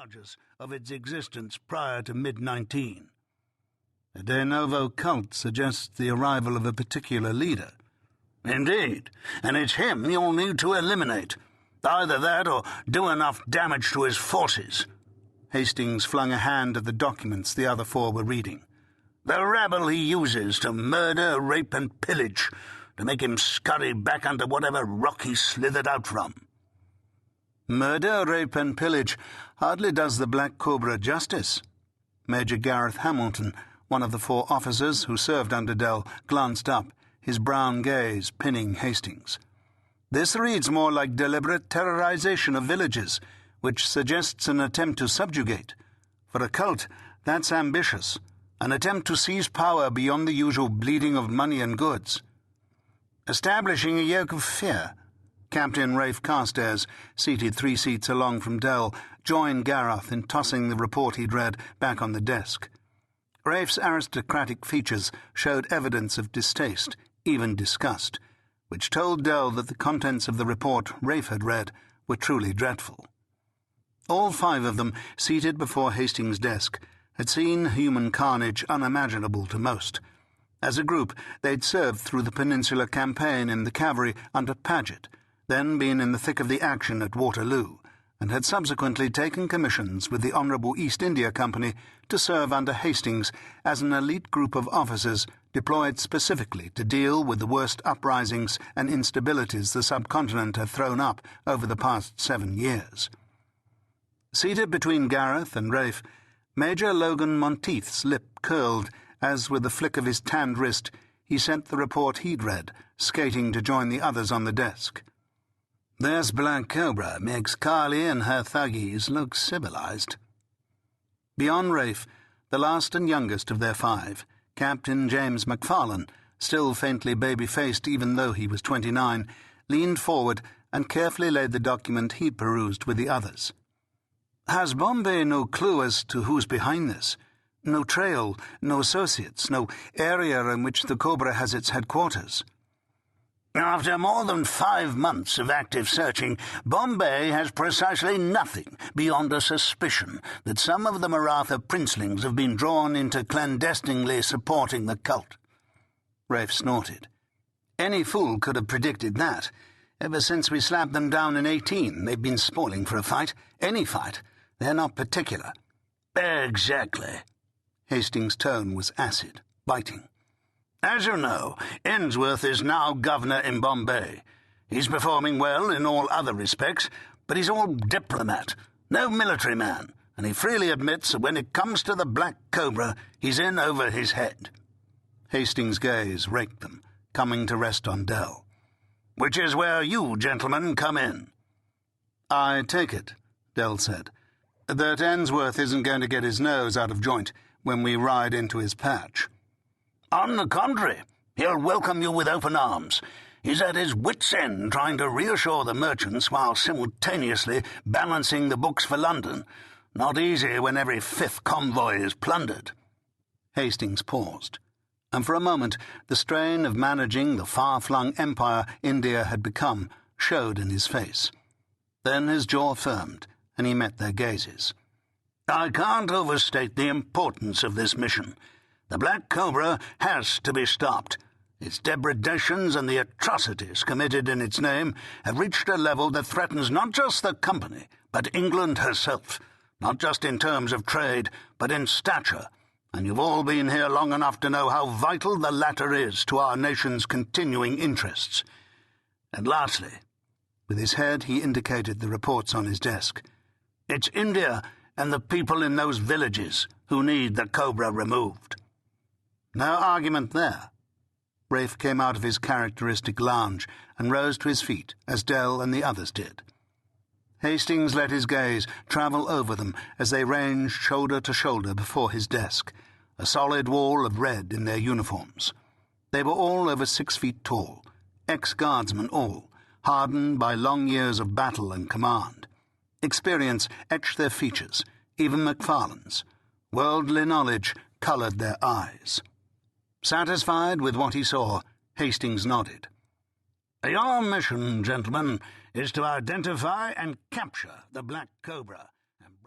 charges of its existence prior to mid-19. A de novo cult suggests the arrival of a particular leader. Indeed, and it's him you'll need to eliminate. Either that or do enough damage to his forces. Hastings flung a hand at the documents the other four were reading. The rabble he uses to murder, rape, and pillage, to make him scurry back under whatever rock he slithered out from. Murder, rape, and pillage hardly does the Black Cobra justice. Major Gareth Hamilton, one of the four officers who served under Dell, glanced up, his brown gaze pinning Hastings. This reads more like deliberate terrorization of villages, which suggests an attempt to subjugate. For a cult, that's ambitious, an attempt to seize power beyond the usual bleeding of money and goods. Establishing a yoke of fear. Captain Rafe Carstairs, seated 3 seats along from Dell, joined Gareth in tossing the report he'd read back on the desk. Rafe's aristocratic features showed evidence of distaste, even disgust, which told Dell that the contents of the report Rafe had read were truly dreadful. All 5 of them, seated before Hastings' desk, had seen human carnage unimaginable to most. As a group, they'd served through the Peninsular Campaign in the cavalry under Paget, then been in the thick of the action at Waterloo, and had subsequently taken commissions with the Honourable East India Company to serve under Hastings as an elite group of officers deployed specifically to deal with the worst uprisings and instabilities the subcontinent had thrown up over the past 7 years. Seated between Gareth and Rafe, Major Logan Monteith's lip curled as, with a flick of his tanned wrist, he sent the report he'd read, skating to join the others on the desk. This Black Cobra makes Carly and her thuggies look civilized. Beyond Rafe, the last and youngest of their 5, Captain James McFarlane, still faintly baby-faced even though he was 29, leaned forward and carefully laid the document he'd perused with the others. Has Bombay no clue as to who's behind this? No trail, no associates, no area in which the Cobra has its headquarters? After more than 5 months of active searching, Bombay has precisely nothing beyond a suspicion that some of the Maratha princelings have been drawn into clandestinely supporting the cult. Rafe snorted. Any fool could have predicted that. Ever since we slapped them down in 18, they've been spoiling for a fight. Any fight. They're not particular. Exactly. Hastings' tone was acid, biting. As you know, Ainsworth is now governor in Bombay. He's performing well in all other respects, but he's all diplomat, no military man, and he freely admits that when it comes to the Black Cobra, he's in over his head. Hastings' gaze raked them, coming to rest on Dell. Which is where you gentlemen come in. I take it, Dell said, that Ainsworth isn't going to get his nose out of joint when we ride into his patch. On the contrary, he'll welcome you with open arms. He's at his wits' end trying to reassure the merchants while simultaneously balancing the books for London. Not easy when every 5th convoy is plundered. Hastings paused, and for a moment the strain of managing the far-flung empire India had become showed in his face. Then his jaw firmed, and he met their gazes. I can't overstate the importance of this mission. The Black Cobra has to be stopped. Its depredations and the atrocities committed in its name have reached a level that threatens not just the company, but England herself, not just in terms of trade, but in stature, and you've all been here long enough to know how vital the latter is to our nation's continuing interests. And lastly, with his head he indicated the reports on his desk, it's India and the people in those villages who need the Cobra removed. No argument there. Rafe came out of his characteristic lounge and rose to his feet, as Dell and the others did. Hastings let his gaze travel over them as they ranged shoulder to shoulder before his desk, a solid wall of red in their uniforms. They were all over 6 feet tall, ex-guardsmen all, hardened by long years of battle and command. Experience etched their features, even McFarlane's. Worldly knowledge coloured their eyes. Satisfied with what he saw, Hastings nodded. Your mission, gentlemen, is to identify and capture the Black Cobra